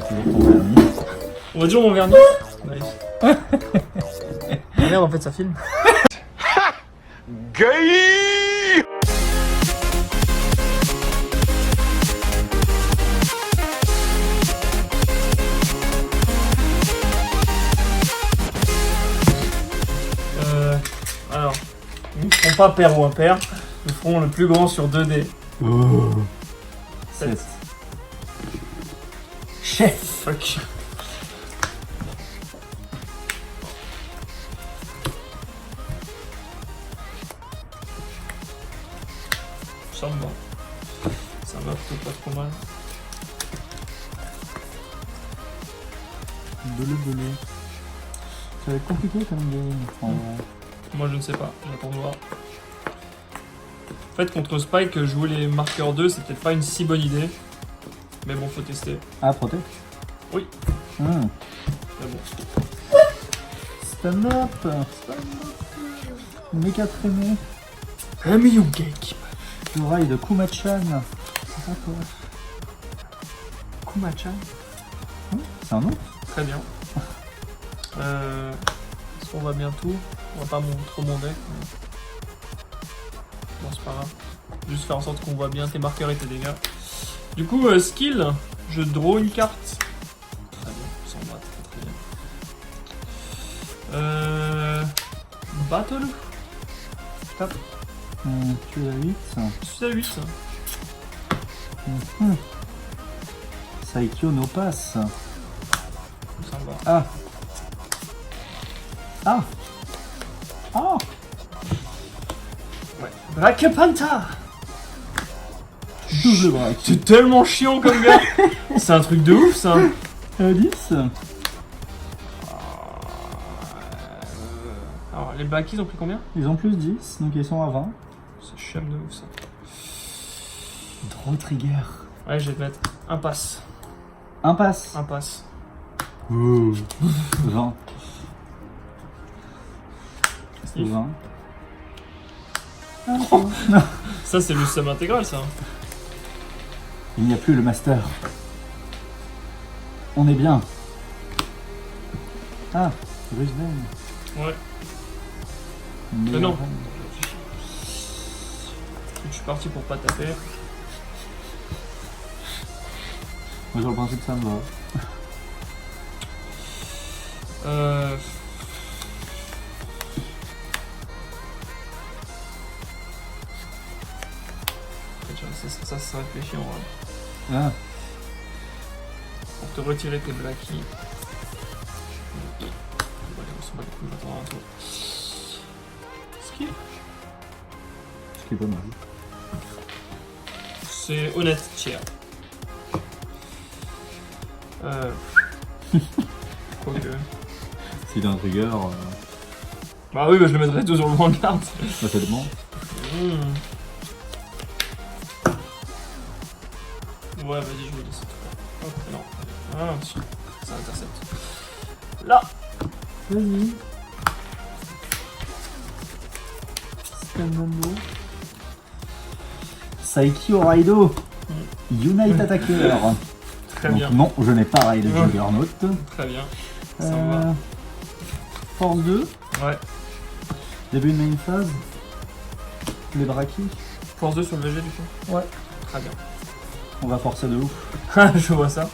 toujours ton vernis. On va toujours mon vernis. Nice. Merde, en fait, ça filme. Gay! Alors, nous ne ferons pas pair ou impair, nous ferons le plus grand sur 2D. Oh. 7. Chef, fuck. Ça me va. Ça me va plutôt pas trop mal. Belé. Ça va être compliqué comme game. En vrai. Moi je ne sais pas, j'attends de voir. En fait, contre Spike, jouer les marqueurs 2, c'est peut-être pas une si bonne idée. Mais bon, faut tester. Ah, protect. Oui. Hmm. Mais bon. Stand up. Méga traîné. Un million de cake. L'oreille de Kuma-chan. C'est ça quoi? Kuma-chan. C'est un nom? Très bien. Est-ce qu'on va bien tout? On va pas trop mon deck. Mais... bon, c'est pas grave. Juste faire en sorte qu'on voit bien tes marqueurs et tes dégâts. Du coup, skill, je draw une carte. Très bien, ça en va très bien. Battle. Tape. Tu es à 8. Je suis à 8. Saikyo no pass. Ça me va. Ah. Ah. Ah. Ouais. Black Panther. Double break. C'est tellement chiant comme gars. C'est un truc de ouf ça. 10. Alors les Blackies ont pris combien? Ils ont plus 10, donc ils sont à 20. C'est chiant de ouf ça. Draw trigger. Ouais, je vais te mettre un pass. Impasse. Un pass. 20. C'est If. 20. Ah, c'est bon. Non. Ça c'est le sum intégral ça. Il n'y a plus le master. On est bien. Ah, Brisbane. Ouais. Mais non. Je suis parti pour pas taper. Moi sur le principe ça me va. Ça se réfléchit en vrai. Ah, Pour te retirer tes blackies. Allez, on s'en bat les couilles, j'attends un tour. Skip. ce qui est pas mal. C'est honnête, tiers. Quoique. S'il a un trigger, Bah oui, bah je le mettrais tout sur le Vanguard. ça fait demande. Ouais, vas-y, je vais laisser tout. Hop, non. Ah, ça intercepte. Là. Vas-y. Scanando. Saikyo Raido. Unite Attacker. Très Donc, bien. non, je n'ai pas raidé Juggernaut. Très bien. Ça me va. Force 2. Ouais. Début de main phase. Les braquis. Force 2 sur le VG du coup. Ouais. Très bien. On va forcer de ouf. Je vois ça.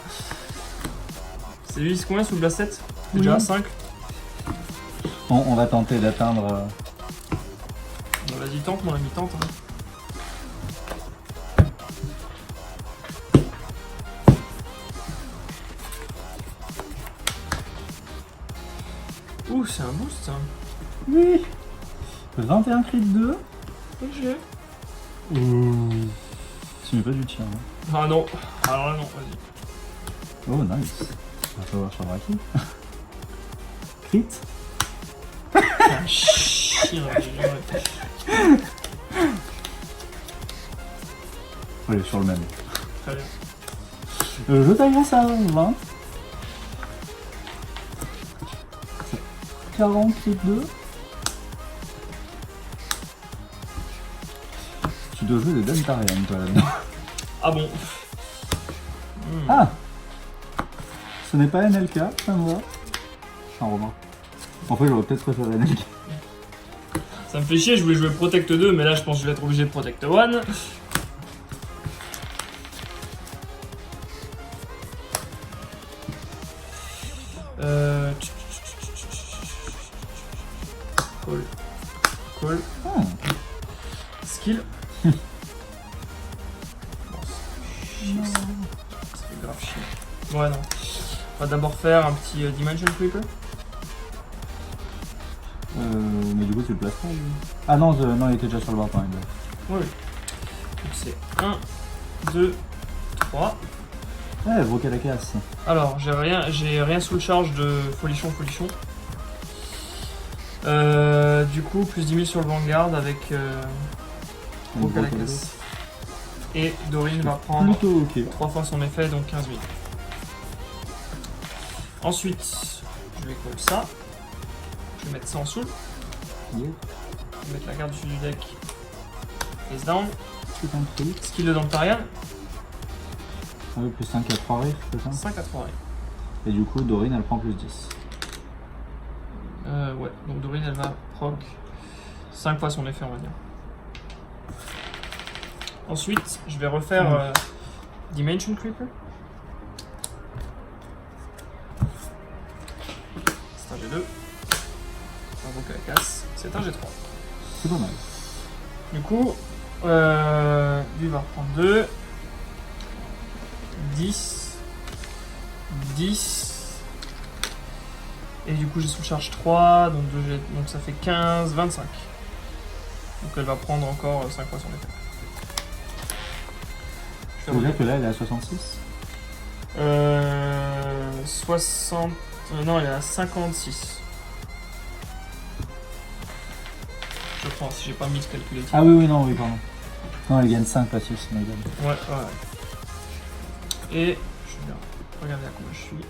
C'est lui, c'est combien sous le blast 7? Oui. Déjà 5. Bon, on va tenter d'atteindre. Bon, vas-y, tente, mon ami, tente. Hein. Ouh, c'est un boost ça. Oui. 21 crit 2. Ok. Ce n'est pas du tien. Hein. Ah non. Alors là, non, vas-y. Oh, nice. On va savoir sur braquis. Crit. Ah, chien, ouais. On est sur le même. Très bien. Je t'agresse à 20. 40 crit 2. Tu dois jouer de Dantarian toi là-dedans. Ah bon. Ah. Ce n'est pas NLK, ça me va. Un romain. En fait, j'aurais peut-être préféré NLK. Ça me fait chier, je voulais jouer Protect 2, mais là je pense que je vais être obligé de Protect 1. Call. Call. Hmm. Skill. Ça fait grave chier. Ouais, non. On va d'abord faire un petit Dimension Creeper. Mais du coup, tu le places pas, lui. Ah non, non, il était déjà sur le bord, même. Oui. Donc c'est 1, 2, 3. Ouais, Vocal la casse. Alors, j'ai rien sous le charge de folichon. Du coup, plus 10 000 sur le Vanguard avec Vocalakas. Et Dorine va prendre Plutôt ok. 3 fois son effet, donc 15 000. Ensuite, je vais call ça. Je vais mettre ça en soul. Yeah. Je vais mettre la carte dessus du deck. Face down. C'est un truc. Skill de Dantarian. Ah oui, plus 5 à 3 rires, c'est ça? 5 à 3 Et du coup, Dorine, elle prend plus 10. Ouais, donc Dorine elle va proc 5 fois son effet, on va dire. Ensuite, je vais refaire Dimension Creeper. C'est un G2. Un Vocalakas. C'est un G3. C'est pas mal. Du coup, lui va reprendre 2. 10. 10. Et du coup, j'ai sous charge 3. Donc, donc ça fait 15, 25. Donc elle va prendre encore 5 fois son effet. Ça veut dire que là, elle est à 66? 60... non, elle est à 56. Je crois, si j'ai pas mis ce calculatif. Ah oui, non, oui, pardon. Non, elle gagne 5 passifs, my god. Ouais. Et je vais regarder à combien je suis.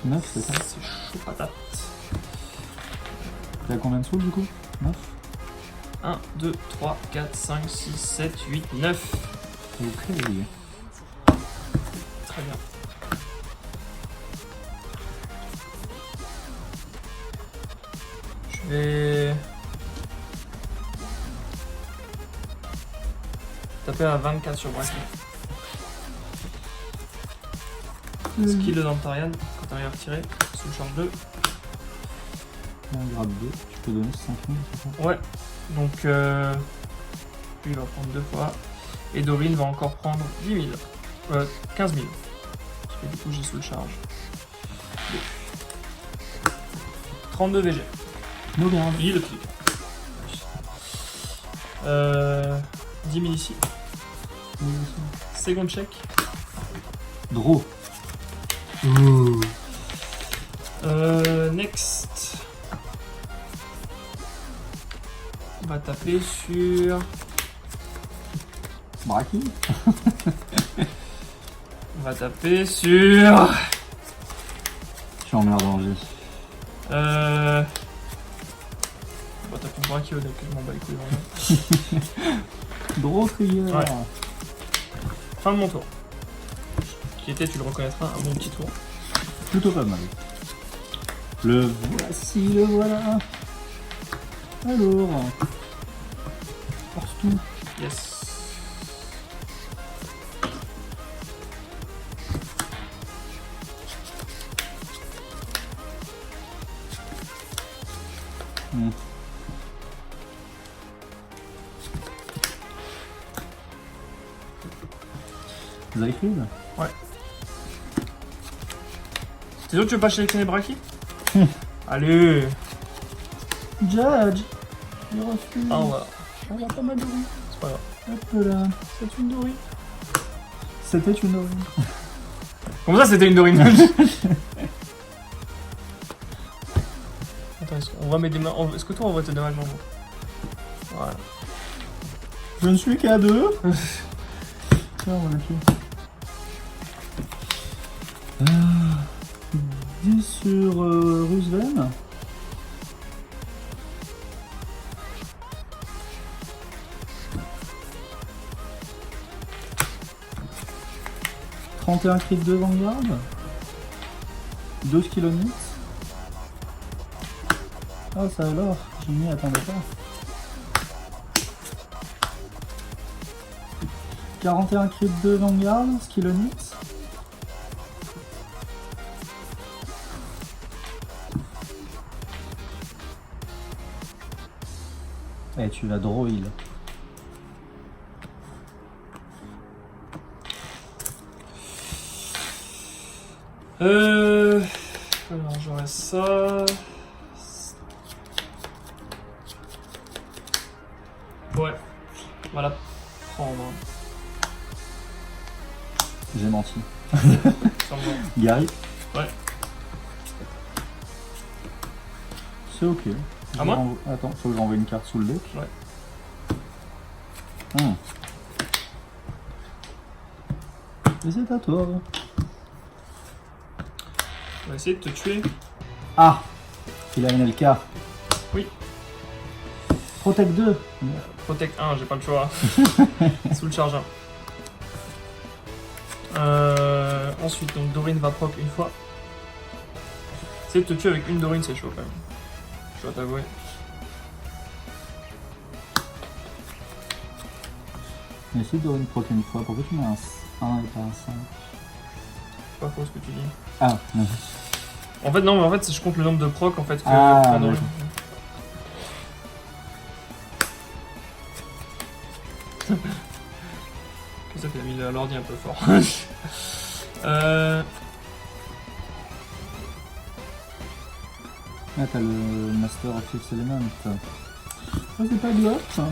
9, c'est ça? C'est chaud patate. T'es à combien de sous du coup? 9? 1, 2, 3, 4, 5, 6, 7, 8, 9. Ok. Très bien. Je vais taper à 24 sur bracelet. Skill de Dantarian, quand t'arrives à retirer, sous le charge 2. On grade 2, tu peux donner 5000, c'est ça? Ouais, donc lui il va prendre 2 fois. Et Dorine va encore prendre 10 000. 15 000. Parce que du coup j'ai sous le charge 2. 32 VG. No garde. Il le clic. 10 000 ici. Second check. Draw. Next. On va taper sur... Braki. On va taper sur... Je suis emmerdant, j'ai. On va taper Brachio deck, je m'en bats les couilles vraiment. Draw trigger. Ouais. Fin de mon tour. Qui était, tu le reconnaîtras, un bon petit tour. Plutôt pas mal. Le voici, le voilà. Alors. Force tout. Yes. Zyfrid? Ouais. T'es sûr que tu veux pas sélectionner Braki? Allez. Judge. Il refuse. Ah ouais. On va pas mal de bruit. C'est pas grave. Hop là. C'est une Dorine. C'était une Dorine. Comment ça c'était une Dorine? Attends, on va mettre des mains. Est-ce que toi on va te dommages en gros? Voilà. Je ne suis qu'à 2. Tiens, on va mettre 10 sur Roosevelt. 31 crit de Vanguard. 2 skill on hit. Oh ça alors, je m'y attendais pas. 41 crit de Vanguard, skill on hit. Et tu vas draw heal. Alors j'aurais ça. Ouais, voilà. Prendre. J'ai menti. Sûrement. Gary. Ouais. C'est ok. À moi? Attends, faut que j'envoie une carte sous le deck. Ouais. Et c'est à toi. On va essayer de te tuer. Ah, il a une LK. Oui. Protect 2. Protect 1, j'ai pas le choix. Sous le charge 1. Ensuite, donc Dorine va proc une fois. Essayer de te tuer avec une Dorine, c'est chaud quand même. Je dois t'avouer. Mais si Dorine proc une fois, pourquoi tu mets un 1 et pas un 5? C'est pas faux ce que tu dis. Ah, non. En fait, non, mais en fait, je compte le nombre de proc en fait que Ah, prend Dorine. Ça fait mis l'ordi un peu fort. Ah, t'as le Master of Fifth Element. Ah, c'est pas du hop, ça.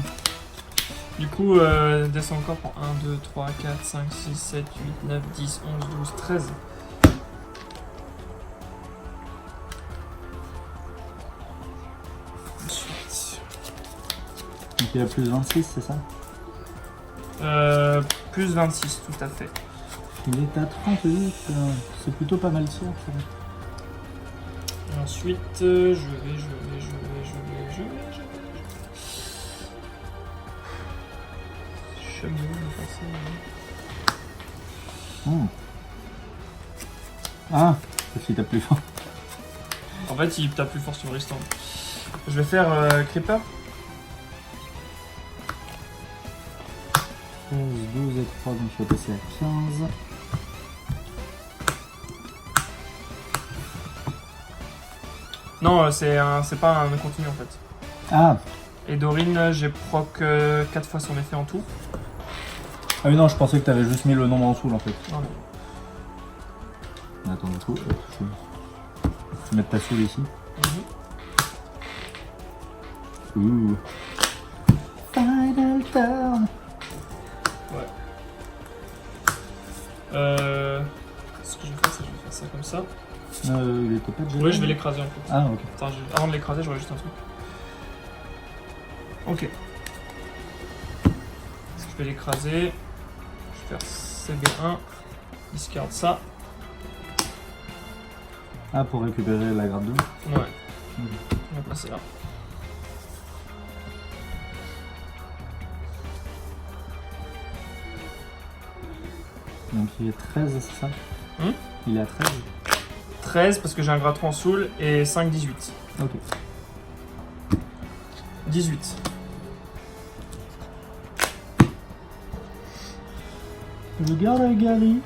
Du coup, descend encore pour 1, 2, 3, 4, 5, 6, 7, 8, 9, 10, 11, 12, 13. Ensuite. Donc il a plus 26, c'est ça? Plus 26, tout à fait. Il est à 38, c'est plutôt pas mal tir. Ça. Et ensuite, je vais. Ah, parce qu'il tape plus fort. En fait, il tape plus fort sur le restant. Je vais faire Creeper. 11, 12 et 3, donc je vais passer à 15. Non, c'est pas un continu en fait. Ah, Et Dorine, j'ai proc 4 fois son effet en tout. ah oui, non, je pensais que t'avais juste mis le nombre en dessous en fait. Non, Attends, du coup, je vais mettre ta soul ici. Ouh. Final turn. Ouais. Ce que je vais faire, c'est que je vais faire ça comme ça. Il était pas déjà. Ouais, je vais l'écraser en fait. Ah, ok. Attends, avant de l'écraser, j'aurais juste un truc. Ok. Je vais l'écraser. Je vais faire CB1. Discard ça. Ah, pour récupérer la grade 2. Ouais. On va placer là. Donc il est 13, c'est ça? Il est à 13. 13 parce que j'ai un grade 3 en soul et 5, 18. Ok. 18. Je garde avec Gary.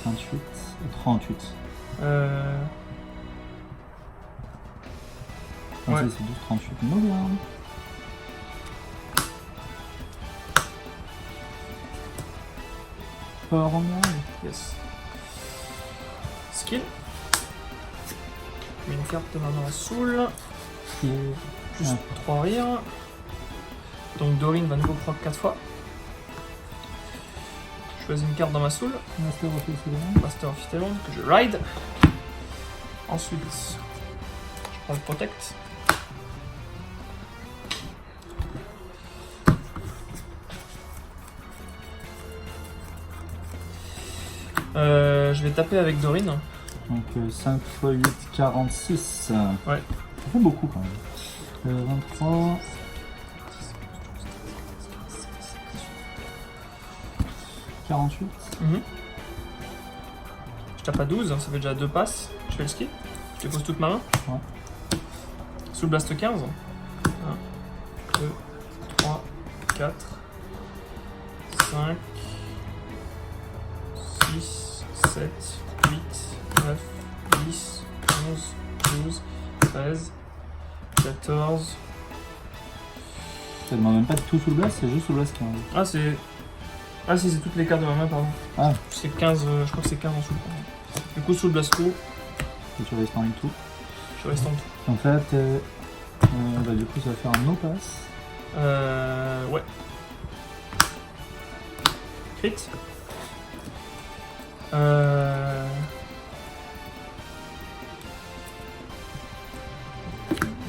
28 et 38. 26 Ouais. et 12, 38. No garde. Power en garde. Yes. Skill. Je mets une carte maintenant en soul. Qui est... Plus Ah. 3 rires. Donc Dorine va nouveau proc 4 fois. Je choisis une carte dans ma soul. Master of Fifth Element. Master of Fifth Element que je ride. Ensuite, je prends le Protect. Je vais taper avec Dorine. Donc 5 x 8, 46. Ouais. Ça fait beaucoup quand même. 23. 48. Je tape à 12, ça fait déjà 2 passes. Je fais le skill. Je dépose toute ma main. Ouais. Sous blast 15. 1, 2, 3, 4, 5, 6, 7, 8, 9, 10, 11, 12, 13, 14. Ça demande même pas de tout sous le blast, c'est juste sous le blast 15. Ah, c'est. Ah, si, c'est toutes les cartes de ma main, pardon. Ah, C'est 15, je crois que c'est 15 en sous. Du coup, sous le blast coup, et tu restes en tout. je reste en tout. En fait, bah, du coup, ça va faire un no pass. Ouais. Crit.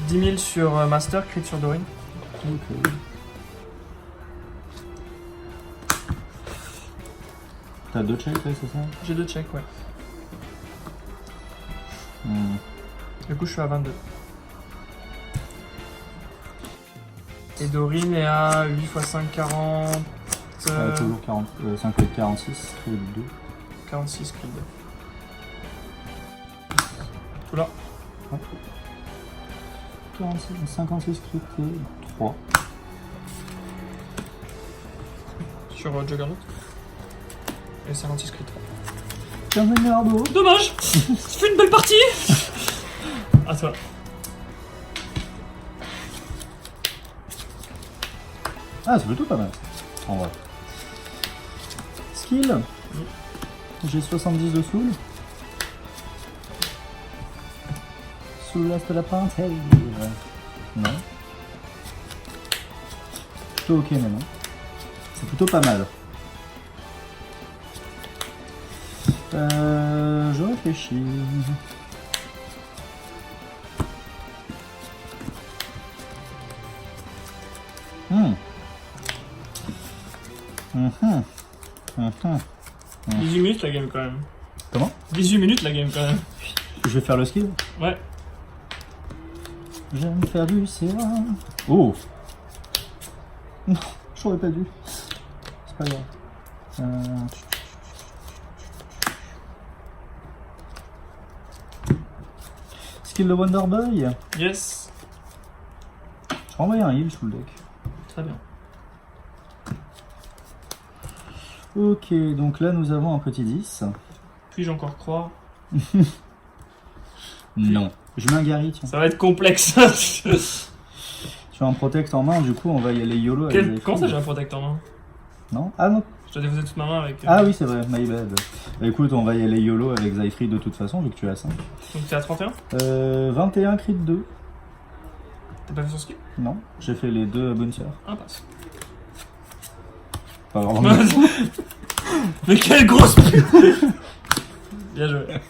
10 000 sur Master, crit sur Dorine. Ok. T'as 2 checks, ouais, c'est ça? J'ai 2 checks, ouais. Hmm. Du coup, je suis à 22. Et Dorine est à 8 x 5, 40. Toujours 40, 5 8, 46, crit 2. 46 crit 2. Tout là. 46, 56 crit 3. Sur Juggernaut. Et 56 crit 3. 15 milliards d'euros. Dommage. Ça fait une belle partie. À toi. Ah, c'est plutôt pas mal. En vrai. Skill. J'ai 70 de soul. Soul reste la panthère. Non. Plutôt ok, mais non. C'est plutôt pas mal. Je réfléchis. Mhm. 18 minutes la game quand même. Comment? 18 minutes la game quand même. Je vais faire le skill. Ouais. J'aime faire du CA. Oh. Non, j'aurais pas dû. C'est pas grave. Skill de Wonder Boy. Yes. Je vais envoyer un heal sous le deck. Très bien. Ok, donc là nous avons un petit 10. Puis-je encore croire? Non. Je mets un Gary, tiens. Ça va être complexe. Tu as un protect en main, du coup on va y aller YOLO avec les Comment ça fous. j'ai un protect en main? Non? Ah non. Je dois déposer toute ma main avec. Ah oui, c'est vrai, my bad. Bah écoute, on va y aller YOLO avec Zyfree de toute façon, vu que tu as 5. Donc t'es à 31? 21 crit 2. T'as pas fait son skill? Non, j'ai fait les 2 bountiers. Un passe. Pas vraiment. Mais quelle grosse pute. Bien joué.